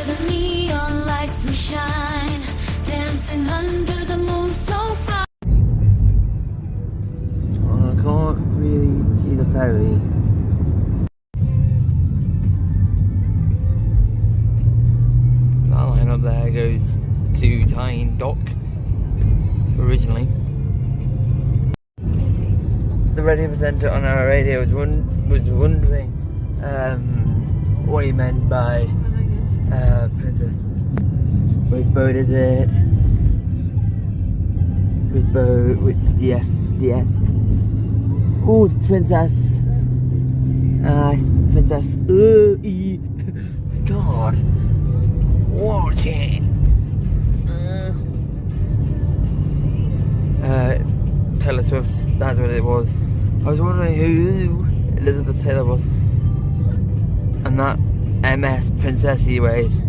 the neon lights we shine, dancing under the moon so far. Oh, I can't really see the ferry. That line up there goes to Tyne Dock originally. The radio presenter on our radio was wondering what he meant by Princess. Which boat is it? Which boat? Which DS? Oh, it's Princess. Princess. God. Watch it. Taylor Swift, that's what it was. I was wondering who Elizabeth Taylor was. And that MS Princessy Ways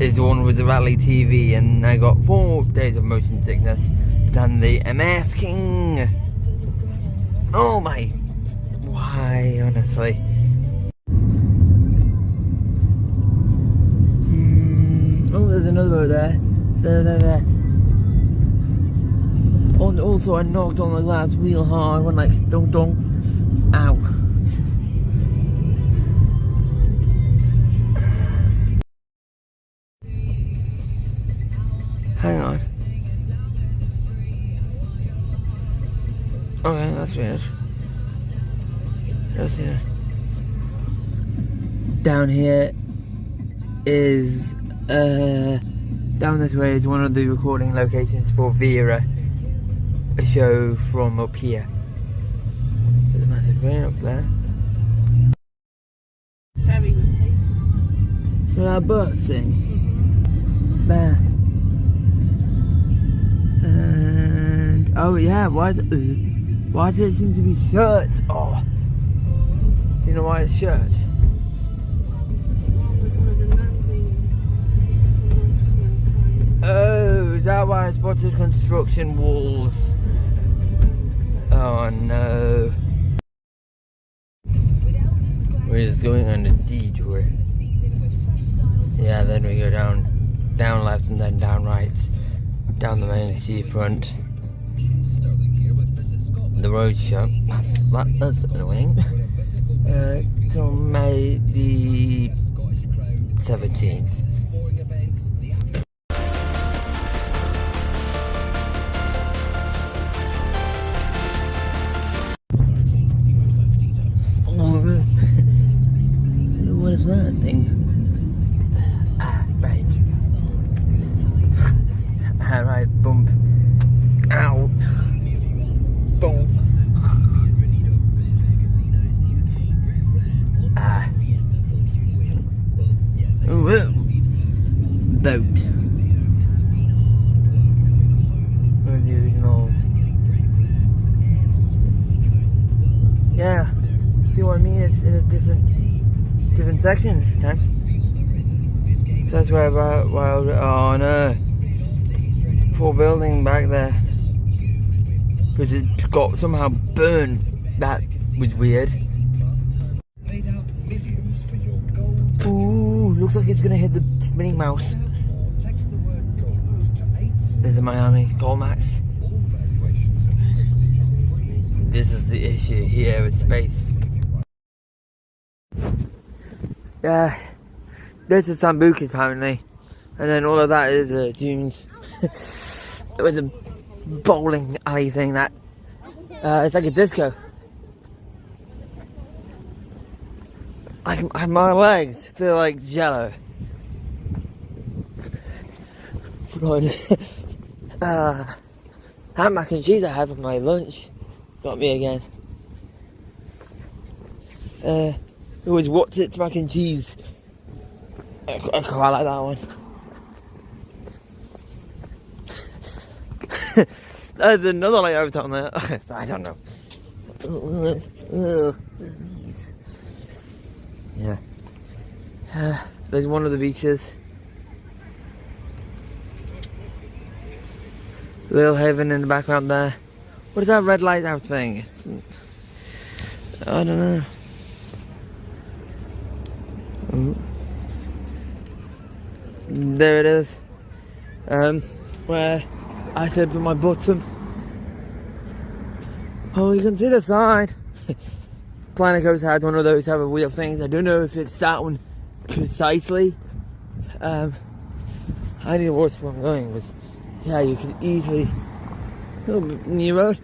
is the one with the Rally TV, and I got 4 days of motion sickness. Then the MS King. Oh my. Why, honestly? Oh, there's another boat there. There. Oh, and also I knocked on the glass real hard. I went like dong dong. Ow. Hang on. Okay, that's weird. Just here. Down here is down this way is one of the recording locations for Vera, a show from up here. There's a massive rain up there. Very good place. For our bird thing. There. And oh yeah, why does it seem to be shirts? Oh, do you know why it's shirts? Oh, is that why I spotted construction walls? Oh no. We're just going on a detour. Yeah, then we go down left and then down right. Down the main seafront. The road's shut. That's annoying. Till May the 17th. What is that thing? Right. Right, bump. Ow. Boom. Boat. Yeah. See what I mean? It's in a different section this time. That's where oh no. Poor building back there. Because it got somehow burned. That was weird. Ooh, looks like it's gonna hit the spinning mouse. There's the Miami Colmax. This is the issue here with space. Yeah, this is Sambuca apparently, and then all of that is dunes. It was a bowling alley thing that it's like a disco. My legs feel like jello. That mac and cheese I had for my lunch got me again. It was what's it mac and cheese. I quite like that one. There's another layout on there. I don't know. Yeah. There's one of the beaches. Little Haven in the background there. What is that red lighthouse thing? I don't know. There it is. Where I said with my bottom. Oh, you can see the sign. Planico's has one of those type of wheel things. I don't know if it's that one precisely. I need to watch where I'm going, but yeah, you can easily go near road.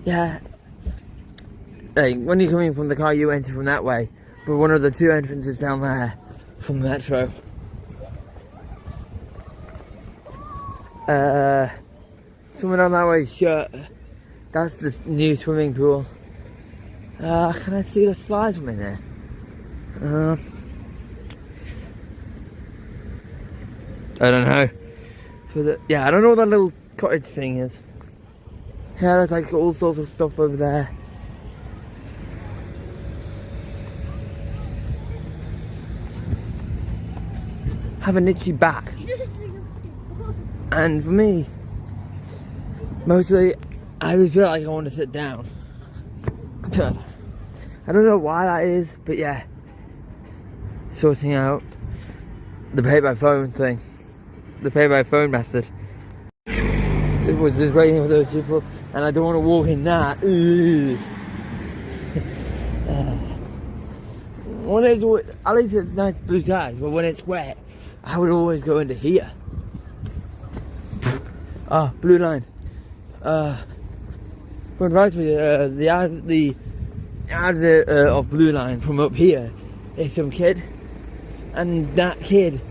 Yeah. Like, when you're coming from the car, you enter from that way, but one of the two entrances down there from the metro. Somewhere down that way, sure. That's the new swimming pool. Can I see the slides from in there? I don't know. I don't know what that little cottage thing is. Yeah, there's like all sorts of stuff over there. Have an itchy back. And for me, mostly, I just feel like I want to sit down. I don't know why that is, but yeah. Sorting out the pay by phone thing. The pay by phone method. It was just waiting for those people, and I don't want to walk in that. When it's, at least it's nice blue skies, but when it's wet, I would always go into here. Blue line. Fun fact for you, the advert of Blue Line from up here is some kid, and that kid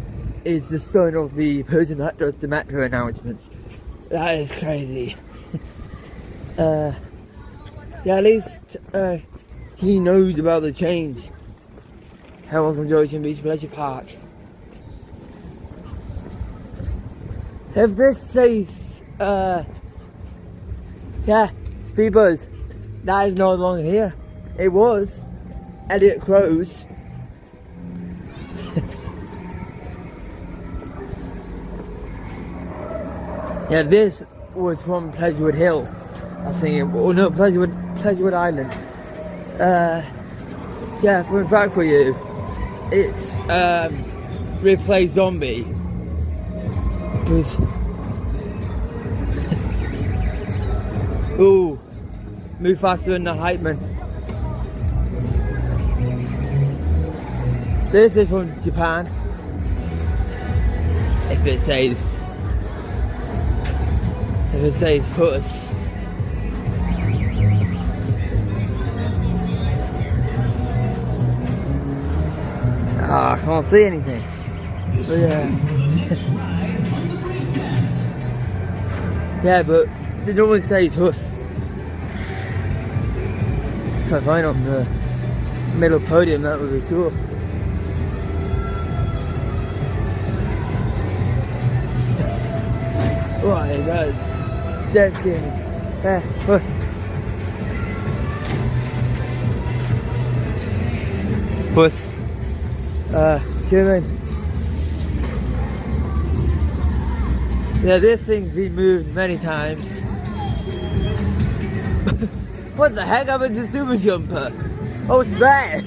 is the son of the person that does the metro announcements. That is crazy. Yeah, at least he knows about the change. Harold from Joyce Beach Pleasure Park. If this says, yeah, Speedbuzz, that is no longer here. It was Elliot Crow's. Yeah, this was from Pleasurewood Hill, I think. Oh no, Pleasurewood Island. Yeah, fun fact for you, it's Replay Zombie. Was ooh, move faster than the hype man. This is from Japan. If it says Huss. I can't see anything. But yeah. Yeah, but they normally say Huss. If I find on the middle podium, that would be cool. Right, that's Jetkin. Huss. Huss. German. Yeah, this thing's been moved many times. What the heck happened to Super Jumper? Oh, it's there!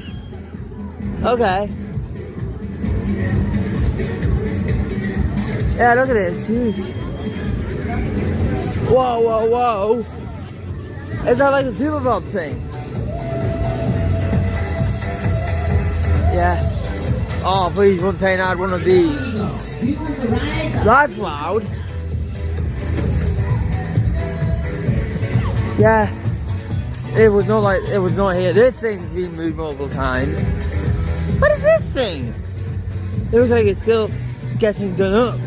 Okay. Yeah, look at it, it's huge. Whoa, whoa, whoa! Is that like a Super Bob thing? Yeah. Oh, please, one time I had one of these. That's loud. Yeah, it was not here. This thing's been moved multiple times. What is this thing? It looks like it's still getting done up.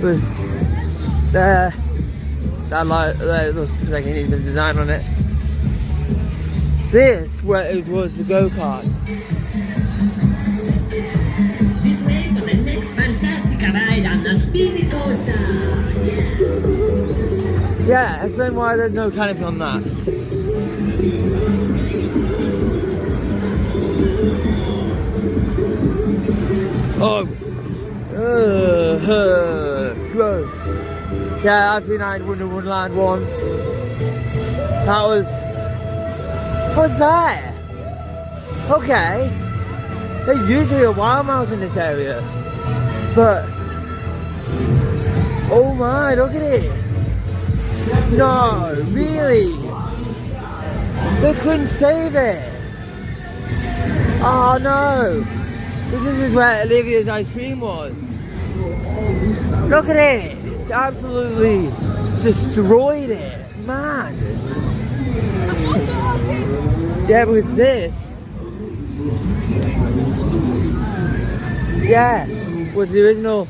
But that looks like it needs some design on it. This where it was the go-kart. This way for the next fantastic ride on the Speedy Coaster. Yeah, explain why there's no canopy on that. Oh, gross. Yeah, I've seen that in Wonderland once. That was, what's that? Okay, there's usually a wild mouse in this area, but oh my, look at it. No, really? They couldn't save it. Oh no. This is where Olivia's ice cream was. Look at it. It's absolutely destroyed it. Man. Yeah, but it's this. Yeah, was the original.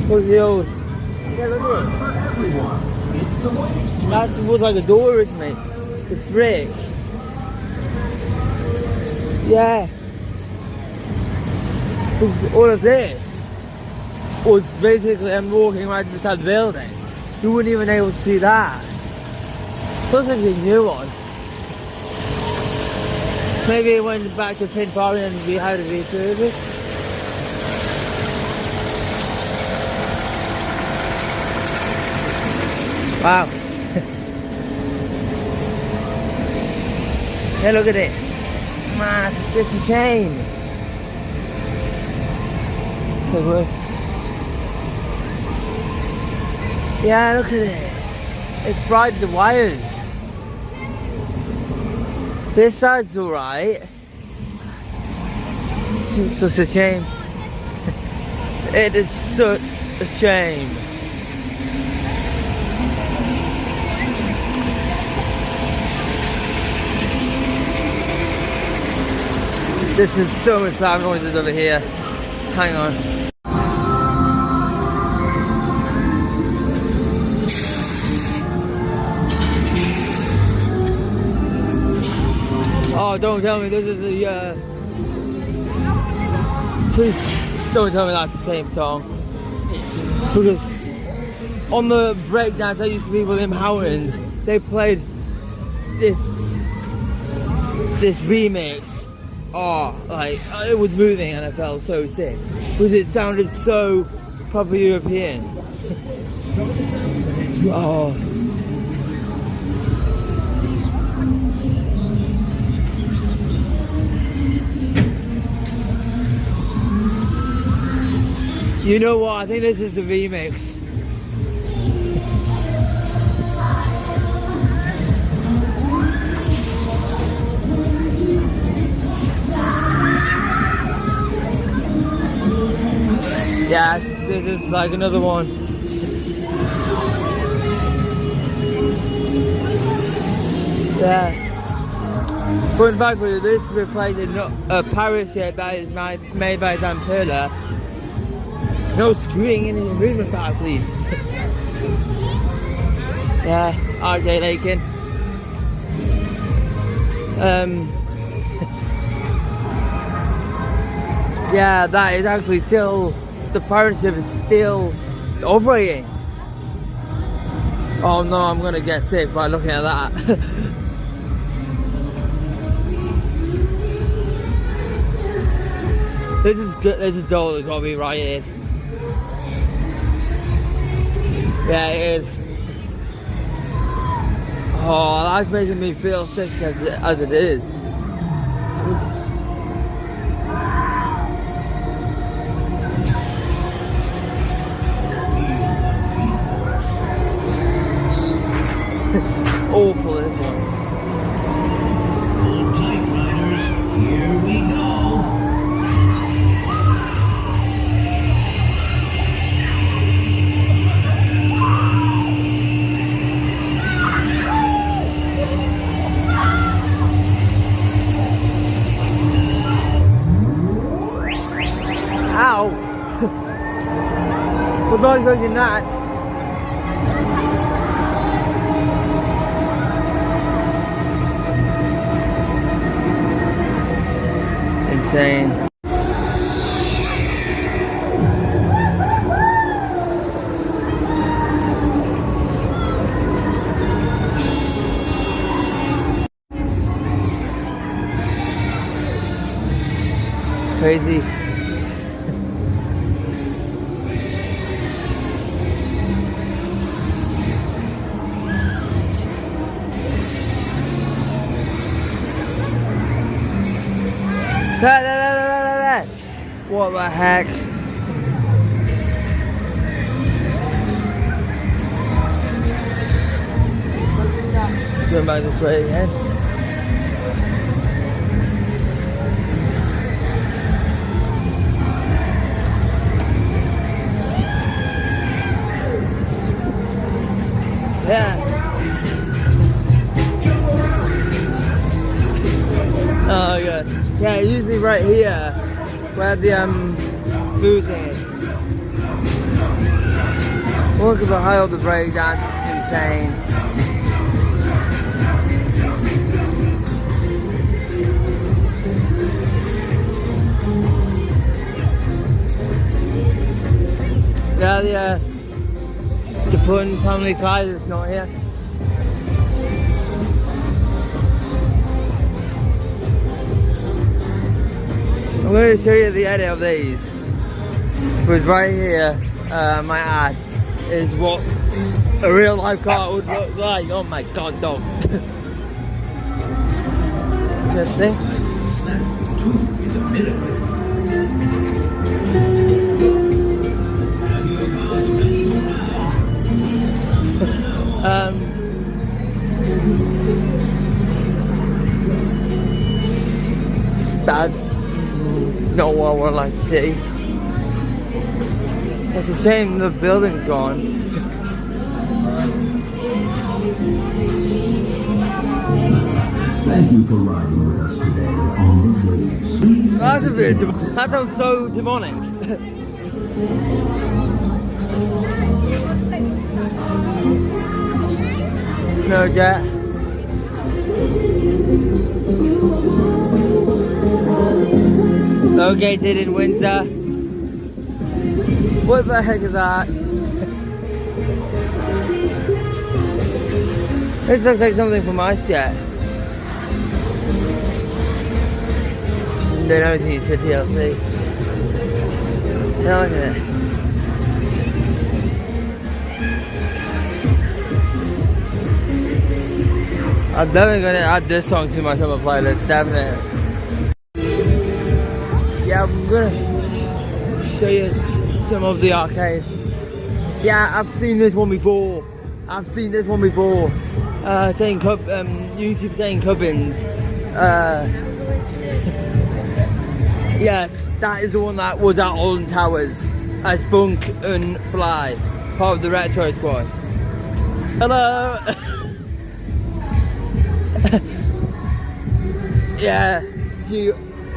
What's the old? Yeah, look at it. That was like a door, isn't it? The brick. Yeah. All of this was basically I'm walking right beside the building. You wouldn't even be able to see that. Plus there's a new one. Maybe it went back to Pin Party and we had a resurface. Wow. Hey, look at it. Man, it's just a shame. So good. Yeah, look at it. It's fried the wires. This side's alright. It's such a shame. It is such a shame. This is so much loud noises over here. Hang on. Oh, don't tell me this is a, please don't tell me that's the same song. Because on the breakdance I used to be with in Howlands, they played this remix. Oh, like, it was moving and I felt so sick. Because it sounded so proper European. Oh. You know what? I think this is the remix. Yeah, this is like another one. Yeah. Fun fact for you, this replaces a pirate ship that is made by Zamperla. No screwing in the movement part, please. Yeah, RJ Lakin. Yeah, that is actually still, the pirate ship is still operating. Oh no, I'm gonna get sick by looking at that. This is totally gotta be right here. Yeah, it is. Oh, that's making me feel sick as it is. It's awful, this one. Hold tight, riders. Here we go. Ow! We're not going that. Insane. Crazy. What the heck? Going back this way again. Yeah. Oh good. Yeah, usually right here where the food thing is. Look at the height of the breakdance, it's insane. Yeah, the fun family size is not here. I'm going to show you the edit of these. Because right here, my ad is what a real life car would look like. Oh my god, dog. Interesting. Is a miracle. Have your cars ready to ride? That's not what I would like to see. It's a shame the building's gone. Thank you for riding with us today on the waves. Please That's a bit, that sounds so demonic. Snowjet. Located in Windsor. What the heck is that? This looks like something from IceJet. They don't think it's a TLC. Now look at it. I'm definitely gonna add this song to my summer playlist, definitely. Yeah, I'm gonna show you some of the arcades. Yeah, I've seen this one before. Saying YouTube saying Cubbins. Yes, that is the one that was at Alden Towers as Funk and Fly, part of the Retro Squad. Hello. Yeah,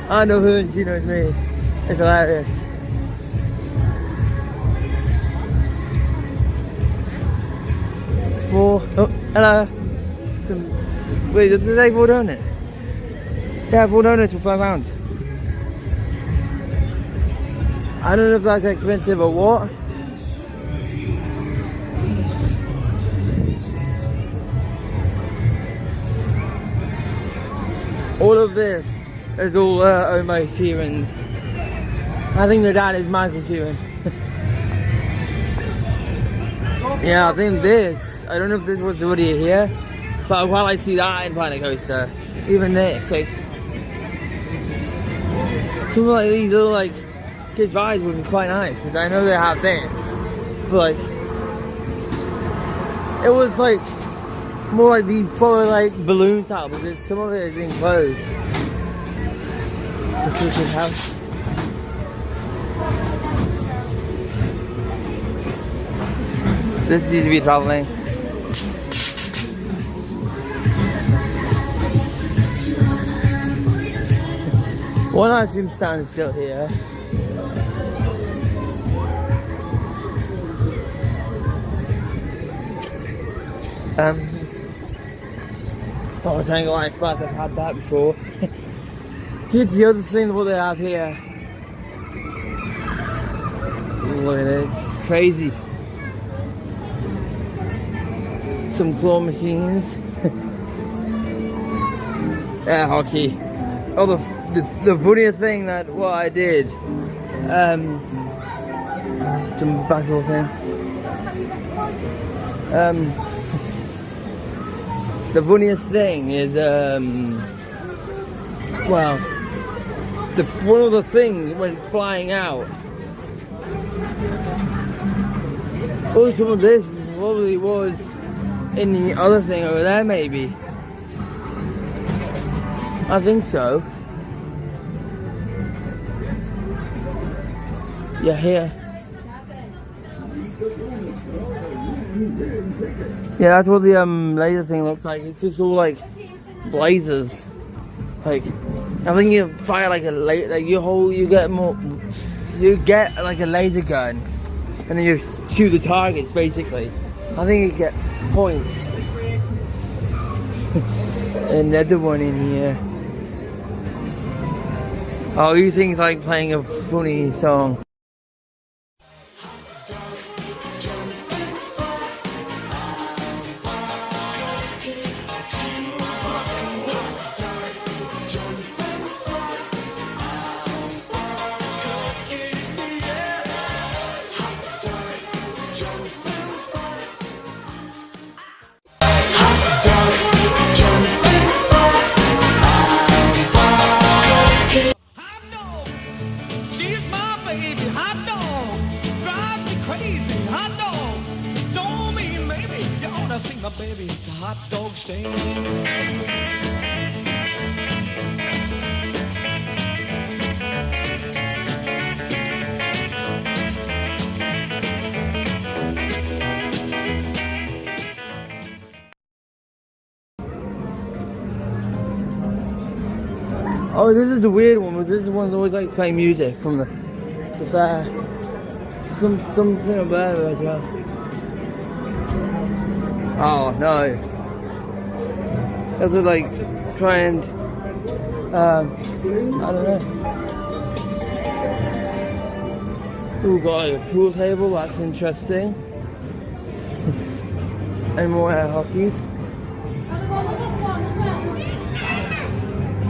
I know her and she knows me. It's hilarious. Oh, hello. Wait, does it say 4 donuts? Yeah, 4 donuts for £5. I don't know if that's expensive or what. All of this is all Omo Sheeran's. I think the dad is Michael Sheeran. Yeah, I think this. I don't know if this was already here, but while I see that in Planet Coaster, even this, like, something like these little like kids' rides would be quite nice because I know they have this, but like, it was like more like these probably like balloon style because some of it is enclosed. The Christmas house. This needs to be traveling. One I seem standing still here. Oh, Tangle Ice Blast, I've had that before. Here's the other thing what they have here. Look at it, it's crazy. Some claw machines. Air hockey. Oh, the funniest thing that what I did. Some basketball thing. The funniest thing is well, one of the things went flying out. Oh, some of this probably was in the other thing over there, maybe. I think so. Yeah, here. Yeah, that's what the laser thing looks like. It's just all like blazers. Like, I think you fire like a like you get like a laser gun, and then you shoot the targets basically. I think you get points. Another one in here. Oh, you think it's like playing a funny song. She's my baby, hot dog, drives me crazy, hot dog. Don't mean maybe you ought to see my baby, the hot dog stand. Oh, this is the weird one. But this one's always like playing music from the fair. Something about it as well. Oh no! Have to like try and I don't know. Ooh, got a pool table. That's interesting. And more air hockeys.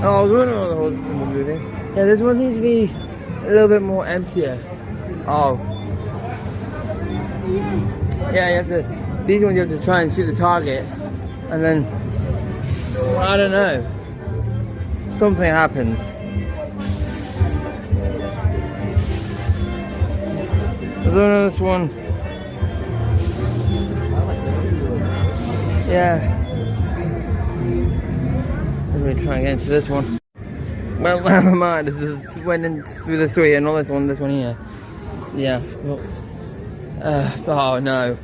Oh, I was wondering what the horses were moving. Yeah, this one seems to be a little bit more emptier. Oh. Yeah, you have to, these ones you have to try and shoot the target. And then, well, I don't know. Something happens. I don't know this one. Yeah. Let me try and get into this one. Well, never mind. This is went in through this way and not this one here. Yeah. Well, oh no.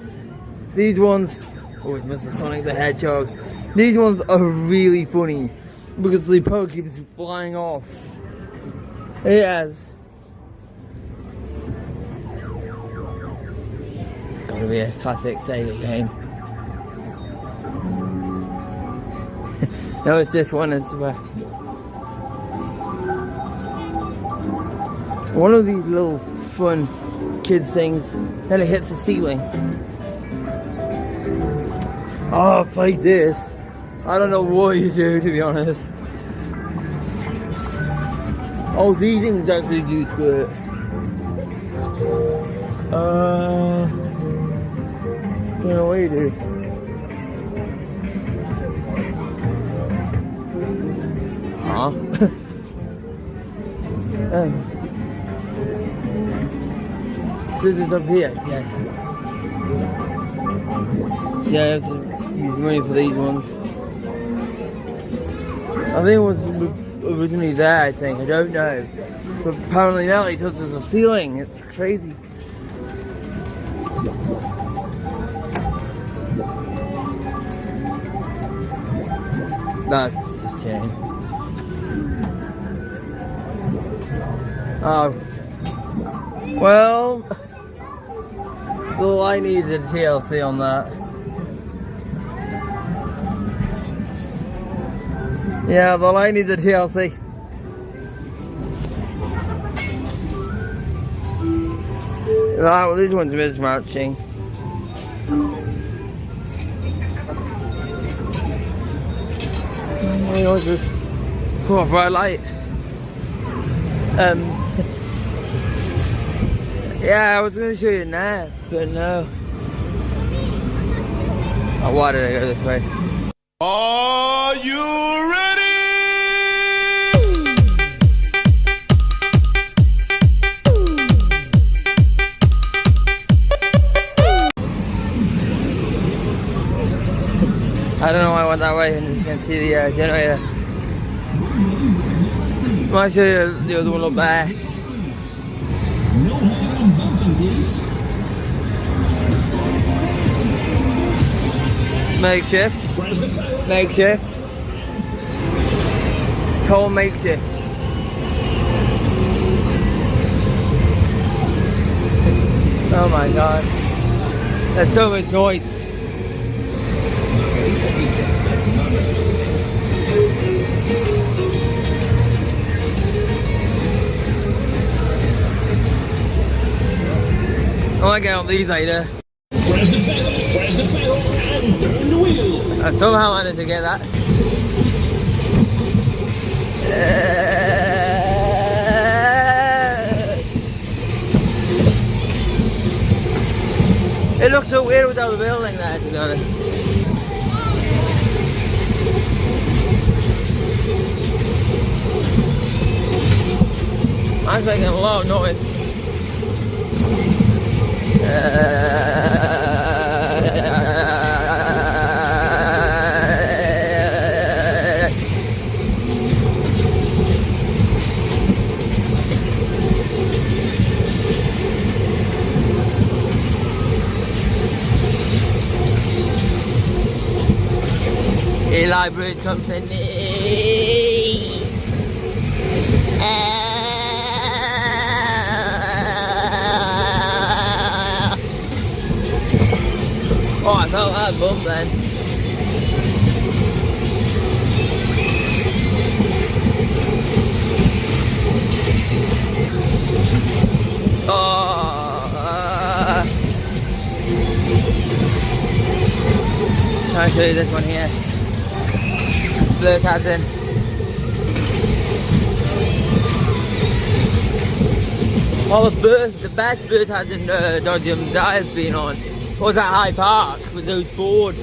These ones. Oh, it's Mr. Sonic the Hedgehog. These ones are really funny because the poke keeps flying off. It has. It's gotta be a classic Sega game. No, it's this one as well. One of these little fun kids things, then it hits the ceiling. Oh, I've played this. I don't know what you do, to be honest. Oh, these things actually do squirt. Don't know what you do. Scissors up here, yes. Yeah, I have to use money for these ones. I think it was originally there, I think, I don't know. But apparently now it touches the ceiling, it's crazy. That's a shame. Oh, well, the light needs a TLC on that. Yeah, the light needs a TLC. Right, well, this one's mismatching. What's this? Oh, a bright light. Yeah, I was going to show you that, but no. Oh, why did I go this way? Are you ready? I don't know why I went that way, and you can see the generator. Might show you the other one up there. No hanging on bumping, please. Makeshift. Coal makeshift. Oh my god. There's so much noise. I want to get on these later. Press the pedal, and turn the wheel. I somehow managed to get that. It looks so weird without the building there, to be honest. I'm making a lot of noise. Eli Bread Company. Oh, I felt that bump then. I'll show you this one here. Blur Tazin. Oh, the best Blur Tazin Dodgems I've been on was at High Park with those Fords.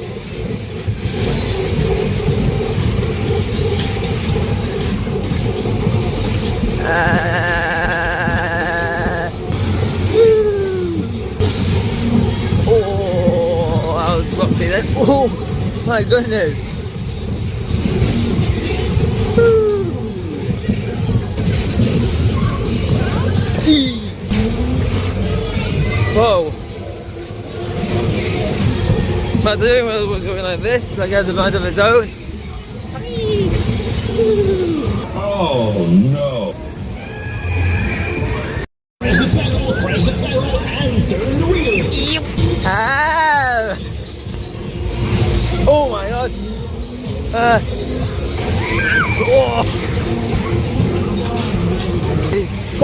Oh, I was rocky then. Oh my goodness. Whoa. My doing was going like this, like as a mind of its own. Oh no. Press the pedal, and turn the wheel. Ah. Oh my god.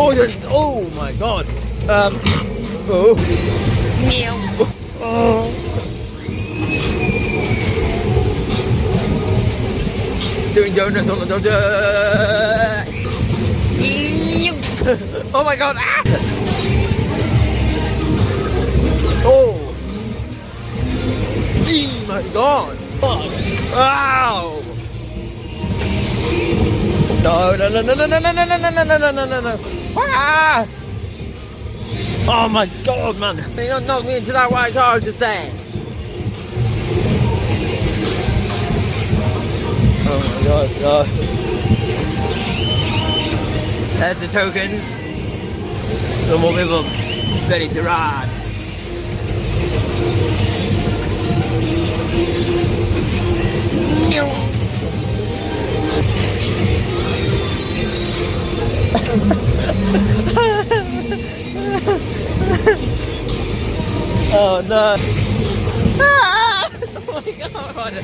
Oh my god. Oh. Oh. Doing donuts on the donut. Oh my god. Ah. Oh. Oh my god. Wow. No. Ah. Oh my god, man. They don't knock me into that white car just there. Oh my god, god. There's the tokens. Some more people ready to ride. Oh no. Ah! Oh my god,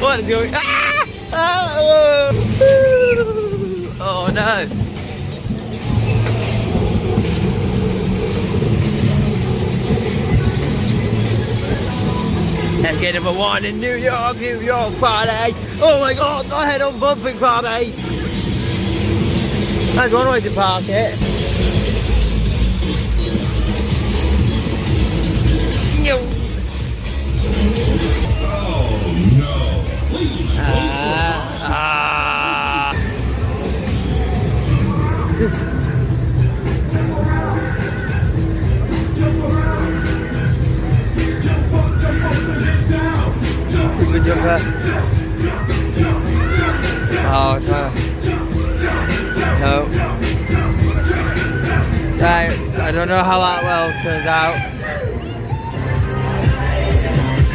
what is going on? Ah! Oh no. Let's get number one in New York party. Oh my god, no head on bumping party. That's one way to park it. No. Oh no. Please. Good jumper. don't know how that well turns out.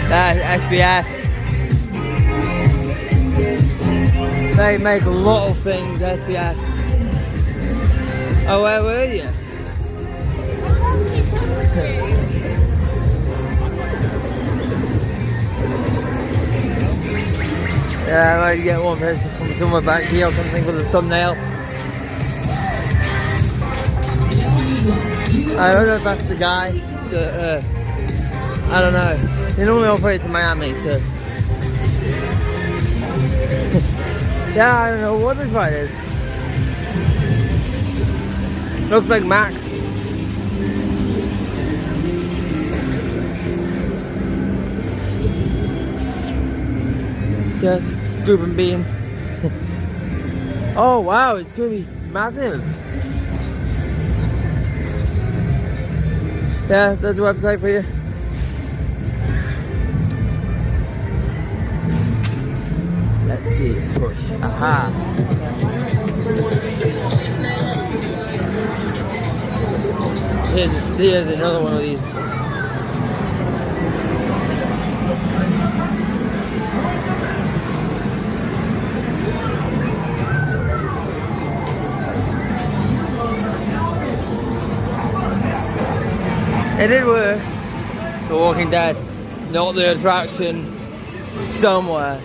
SBS. They make a lot of things, SBS. Oh, where were you? Yeah, I might get one person from somewhere back here or something with a thumbnail. I don't know if that's the guy. I don't know. He normally operates in Miami, so. Yeah, I don't know what this ride is. Looks like Mac. Yes, Scoop and Beam. Oh wow, it's gonna be massive. Yeah, there's a website for you. Let's see, push. Aha. Here's another one of these. It did work. The Walking Dead, not the attraction. Somewhere.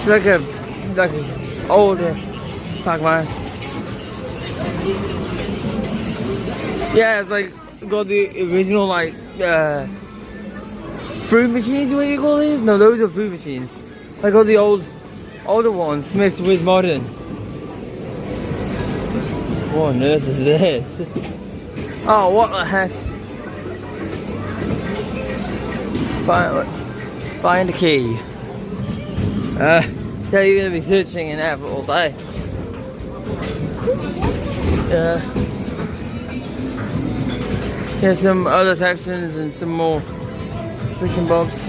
It's like a older Pac-Man. Yeah, it's like got the original like fruit machines. What do you call these? No, those are fruit machines. Like all the older ones mixed with modern. What on earth is this? Oh, what the heck? Find a key. Yeah, you're gonna be searching in there all day. Here's some other sections and some more bits and bobs.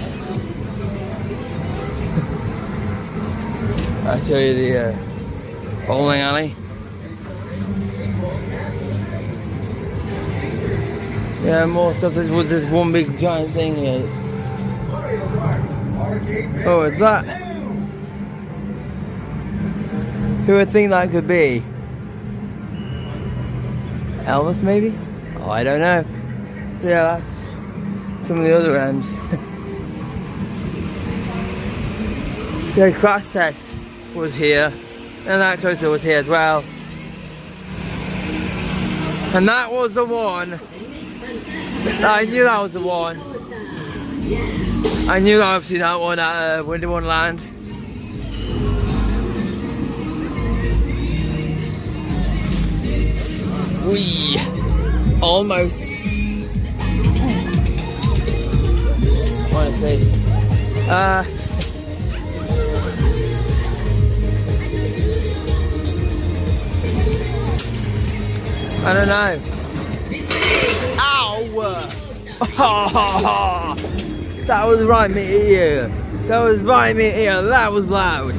I'll show you the bowling alley. Yeah, more stuff. This was this one big giant thing here. Oh, it's that. Who would think that could be? Elvis, maybe? Oh, I don't know. Yeah, that's from the other end. The crash test was here, and that coaster was here as well. And that was the one. I knew that was the one. I knew I've seen that one at Winter Wonderland. Wee! Almost. What to say? I don't know. Ow! That was right in my ear. That was right in my ear. That was loud.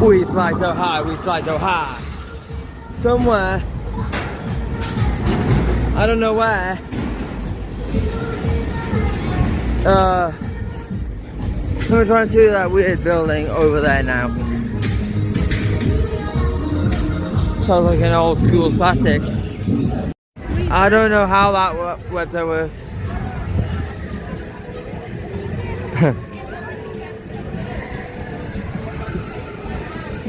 We fly so high, we fly so high. Somewhere, I don't know where. I'm trying to see that weird building over there now. Sounds like an old school classic. I don't know how that website works.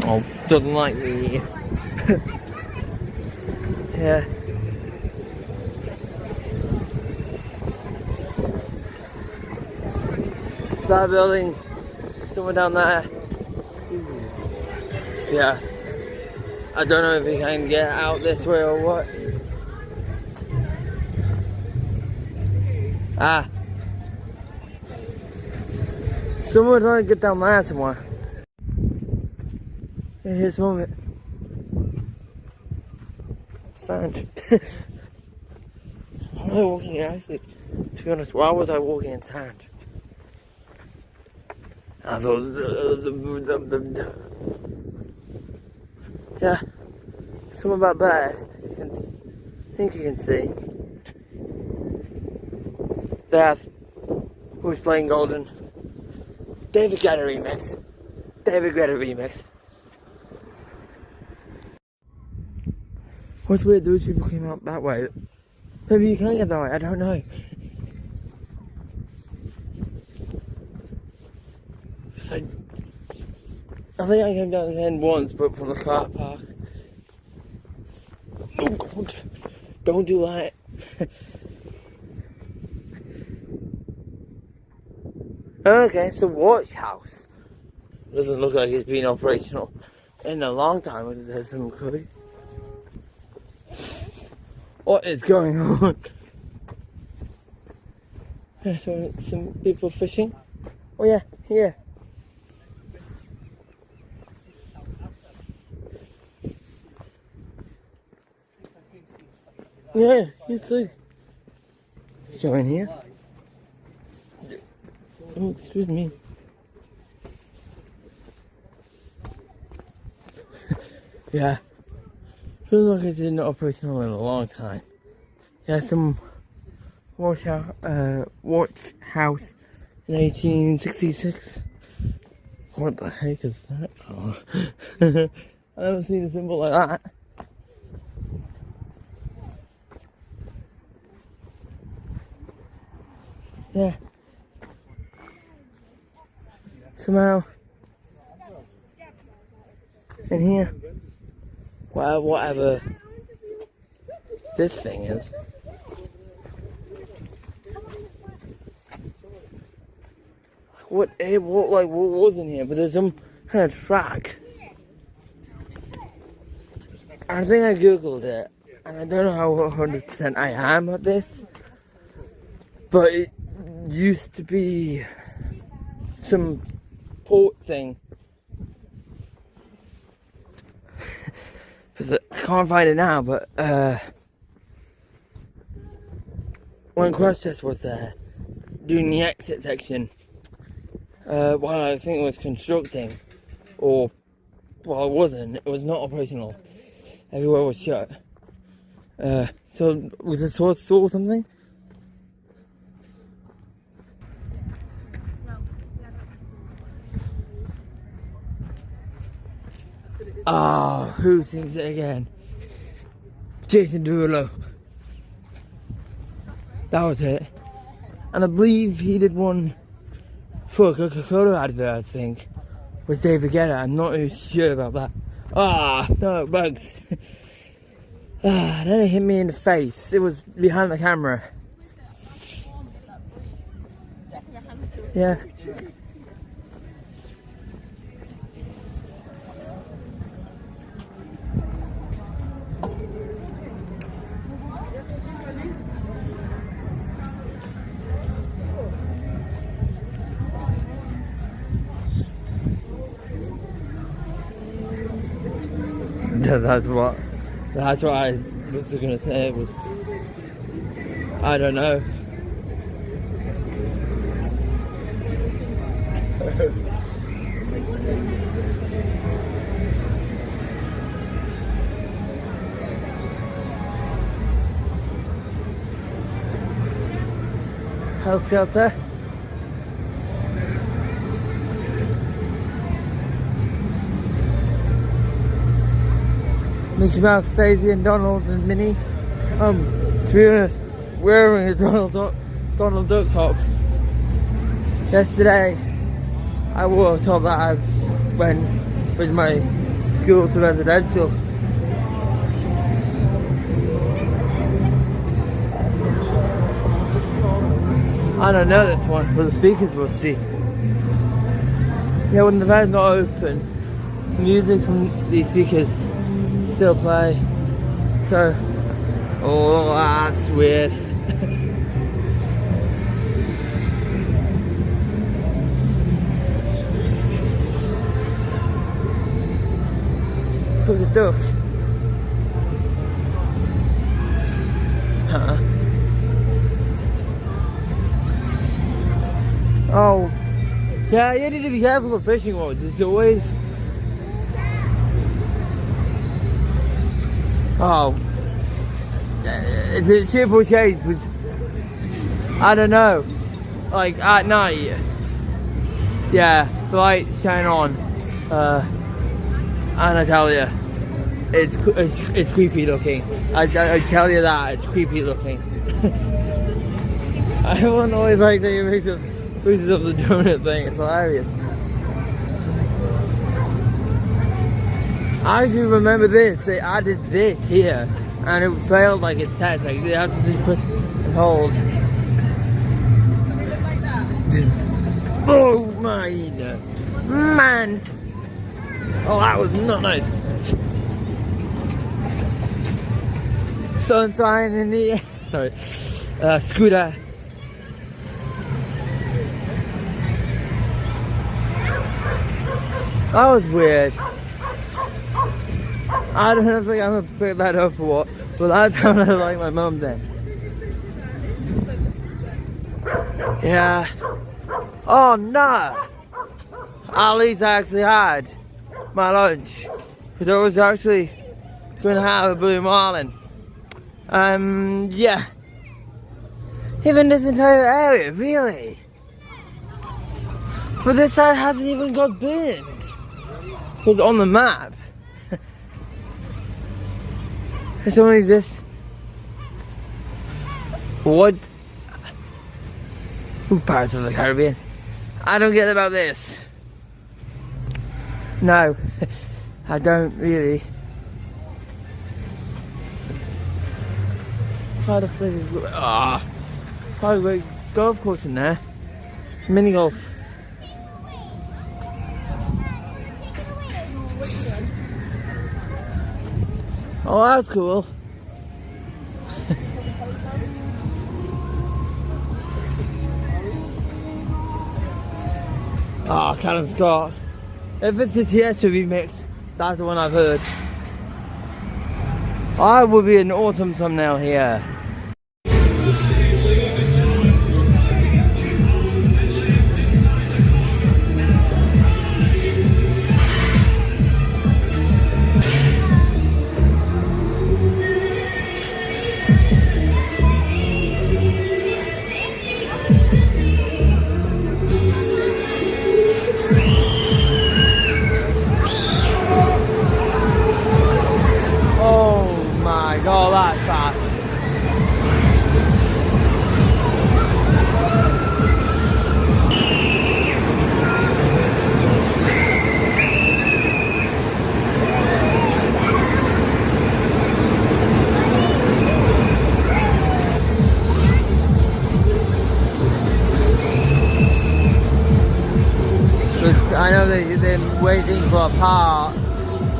Oh, doesn't like me. Yeah. That building, somewhere down there. Yeah. I don't know if we can get out this way or what. Ah. Someone trying to get down there somewhere. Yeah, here's some of it. Sand. was I walking actually? To be honest, why was I walking in sand? I thought, yeah, something about that. I think you can see. That who's playing Golden. David Guetta remix. David Guetta remix. What's weird, those people came out that way. Maybe you can't get that way, I don't know. So, I think I came down the end once, but from the car park. Oh God, don't do that. Okay, it's a watch house. Doesn't look like it's been operational in a long time, but there's some crazy. What is going on? There's some people fishing. Oh yeah, here. Yeah, you see. Go in here. Oh, excuse me. Yeah. Feels like it's been operational in a long time. Yeah, some watch house in 1866. What the heck is that? Oh. I never seen a symbol like that. Yeah. Somehow in here, well, whatever this thing is. What was in here? But there's some kind of track. I think I googled it, and I don't know how 100% I am at this, but it used to be some port thing. Because I can't find it now, but when Crosstest was there doing the exit section, while I think it was constructing, or well, it wasn't. It was not operational. Everywhere was shut. So was it store or something? Ah, who sings it again? Jason Derulo. That was it. And I believe he did one for a Coca-Cola advert, I think, with David Guetta. I'm not too sure about that. Ah, no, bugs. Ah, then it hit me in the face. It was behind the camera. Yeah. That's what I was gonna say. It was, I don't know. Hell's Skelter. Mickey Mouse, Daisy and Donald and Minnie. To be honest, wearing a Donald Duck top. Yesterday I wore a top that I went with my school to residential. I don't know this one, but the speakers must be. Yeah, when the van's not open, the music from these speakers still play. So, oh, that's weird. Look at the duck. Oh, yeah, you need to be careful of fishing rods. It's always. Oh, the Triple Chase was, I don't know, like at night. Yeah, the lights shine on, and I tell you, it's creepy looking. I tell you that it's creepy looking. Everyone always like taking pictures of the donut thing. It's hilarious. I do remember this. They added this here, and it failed like it said. Like they have to just push and hold. So they look like that? Oh my man! Oh, that was not nice. Sunshine in the air. Sorry, scooter. That was weird. I don't think I'm gonna pick that up or what, but that sounded like my mum then. Yeah. Oh no! At least I actually had my lunch, because I was actually going to have a Blue Marlin. Yeah. Even this entire area, really. But this side hasn't even got burned. It's on the map. It's only this. What? Ooh, Pirates of the Caribbean. I don't get about this. No, I don't really. Quite a place. Quite a great golf course in there. Mini golf. Oh, that's cool. Oh, Callum Scott. If it's a Tiesto remix, that's the one I've heard. I will be an awesome thumbnail here. Oh, that's fast. I know they're waiting for a part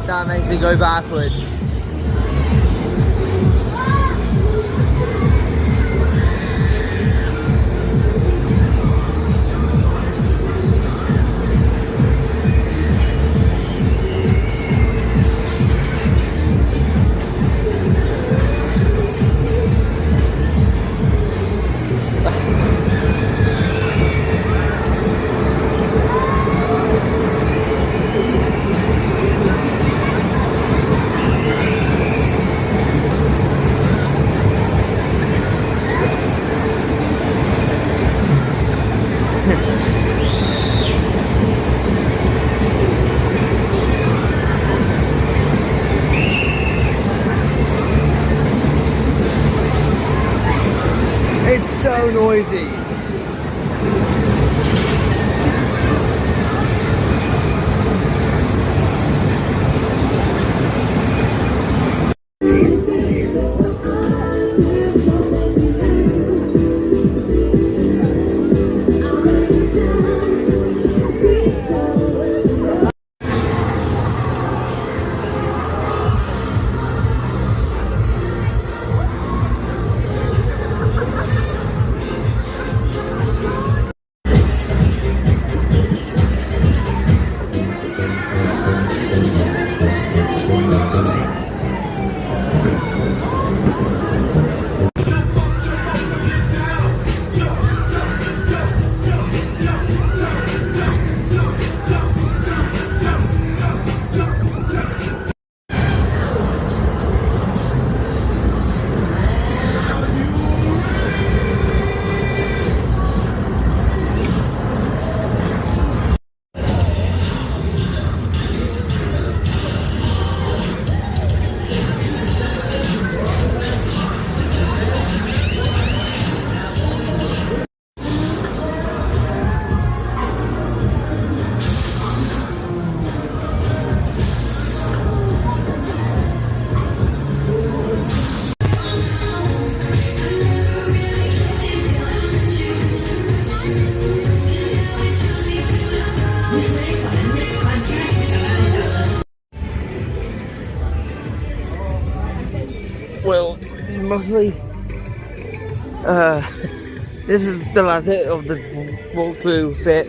that makes it go backwards. It's so noisy. mostly, this is the last bit of the walkthrough bit,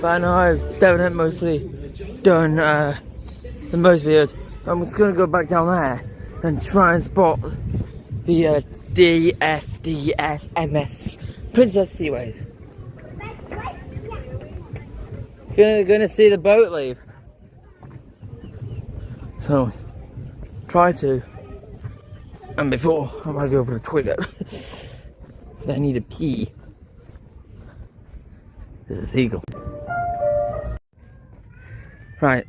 but I know I've definitely mostly done the most videos. I'm just gonna go back down there and try and spot the DFDS-MS Princess Seaways. Gonna see the boat leave. So, try to. And before, I might go for the toilet. I need a pee. There's a seagull. Right.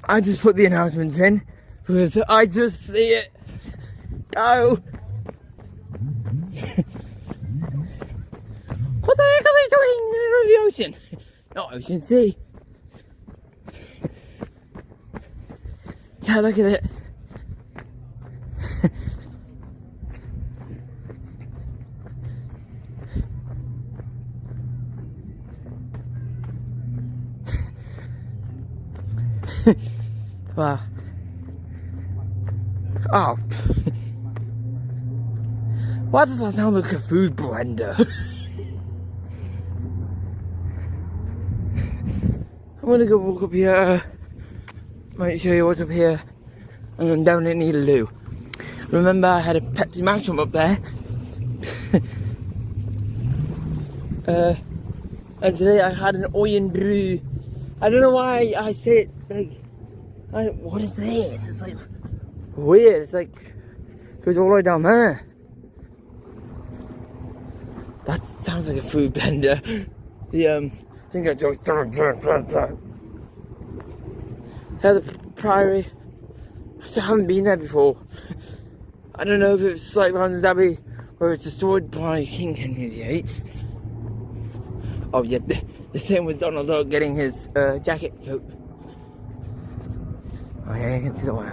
I just put the announcements in because I just see it. Go! What the heck are they doing in the middle of the ocean? Not Ocean Sea. Yeah, look at it. Wow. Oh. Why does that sound like a food blender? I'm gonna go walk up here. Might show you what's up here. And then down in the loo. Remember I had a Pepsi Maximum up there. And today I had an Oyen Brew. I don't know why I say it like, what is this? It's like weird. It's like goes all the way down there. That sounds like a food blender. The thing that goes. Yeah, the Priory. I haven't been there before. I don't know if it's like London Abbey or it's destroyed by King Henry VIII. Oh yeah, the same with Donald Duck getting his jacket coat. Oh yeah, you can see the one.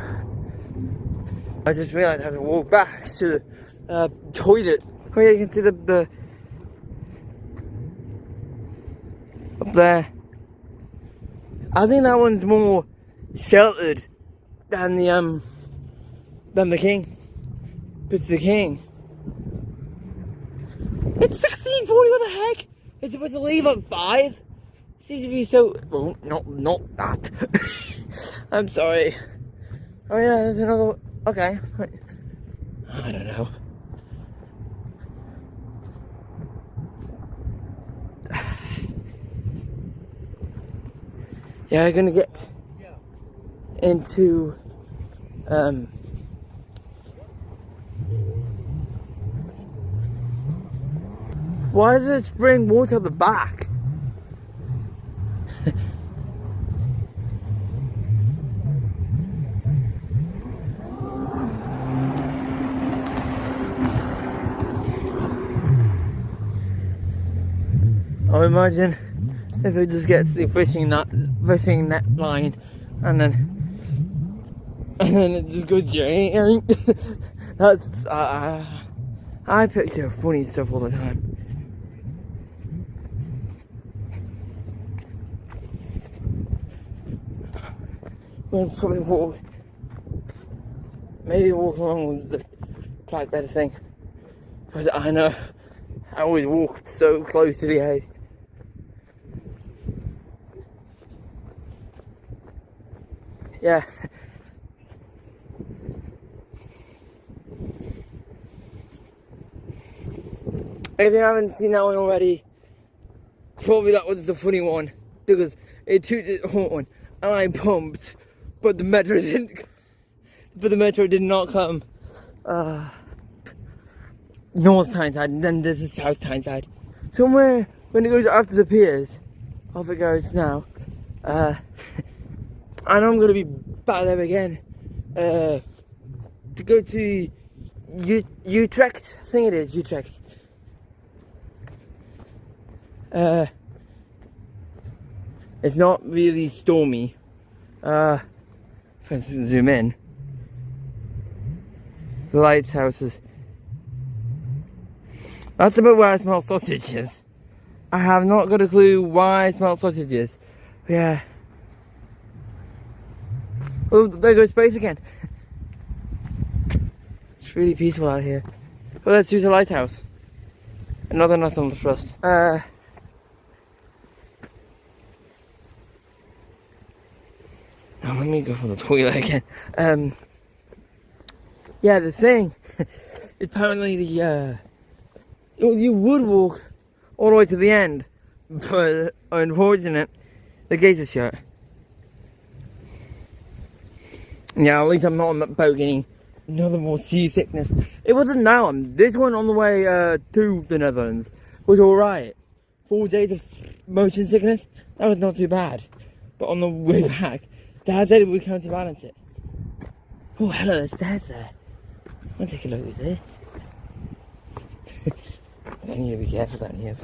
I just realised I have to walk back to the toilet. Oh yeah, you can see the up there. I think that one's more sheltered than the King. It's the King. It's 16:40. What the heck? It's supposed to leave at 5. Seems to be so. Well, not that. I'm sorry. Oh yeah, there's another. Okay. I don't know. Yeah, we're gonna get into why does it spring water at the back? I imagine if it just gets the fishing net line and then it just goes that's I picture funny stuff all the time. We'll probably maybe walk along the track better thing, because I know I always walked so close to the edge. Yeah. If you haven't seen that one already, probably that was the funny one, because it tooted the horn and I pumped, but the metro didn't. But the metro did not come. North Tyneside, and then there's the South Tyneside. Somewhere when it goes after the piers, off it goes now. I know I'm gonna be back there again to go to Utrecht. I think it is Utrecht. It's not really stormy. For instance, zoom in. The lighthouses. That's about where I smell sausages. I have not got a clue why I smell sausages. Yeah. Oh, there goes space again. It's really peaceful out here. But let's do the lighthouse. Another National Trust. Oh, let me go for the toilet again. Yeah, the thing. Apparently you would walk all the way to the end, but unfortunately, the gates are shut. Yeah, at least I'm not on that boat getting another more seasickness. It wasn't that one. This one on the way to the Netherlands was alright. 4 days of motion sickness, that was not too bad. But on the way back, Dad said it would counterbalance it. Oh, hello, there's stairs there. I'll take a look at this. I need to be careful down here.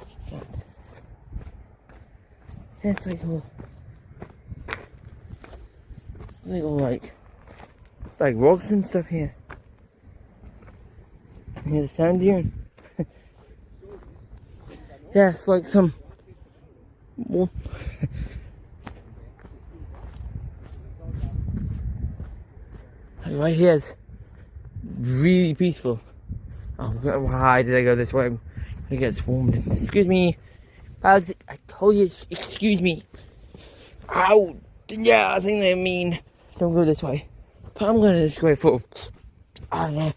Yeah, it's like all like rocks and stuff here. And here's a sand dune. Yeah, it's like some well, like right here is really peaceful. Oh, why did I go this way? I'm gonna get swarmed. Excuse me. I told you, excuse me. Ow! Yeah, I think they mean don't go this way. But I'm going this way for, I don't know.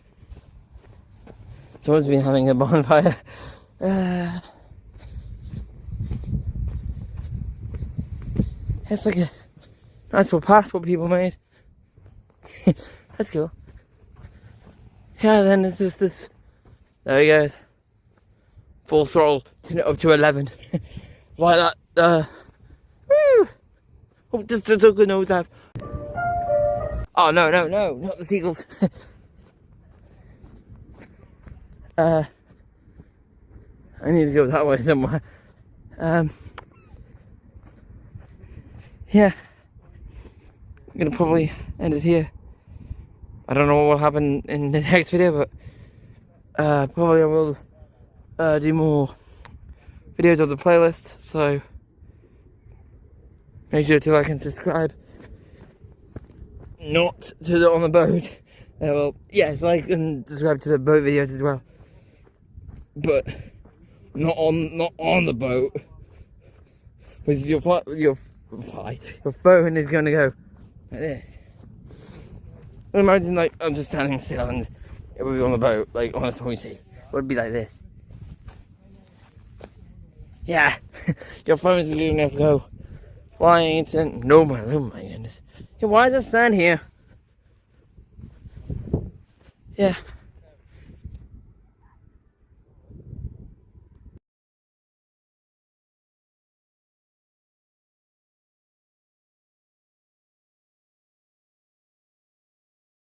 Someone's been having a bonfire. It's like a nice little passport people made. That's cool. Yeah, then it's just this. There we go. Full throttle, turn it up to 11. Like that. Woo! Oh, just took a nose dive. Oh, no, not the seagulls. I need to go that way somewhere. Yeah. I'm gonna probably end it here. I don't know what will happen in the next video, but probably I will do more videos of the playlist, so make sure to like and subscribe. Not to the on the boat. Well, yes, like and subscribe to the boat videos as well, but not on the boat, because your phone is gonna go like this. Imagine like I'm just standing still and it would be on the boat, like on a stormy sea. It would be like this. Yeah, your phone is gonna have to go flying into no my goodness. Yeah, why does it stand here? Yeah.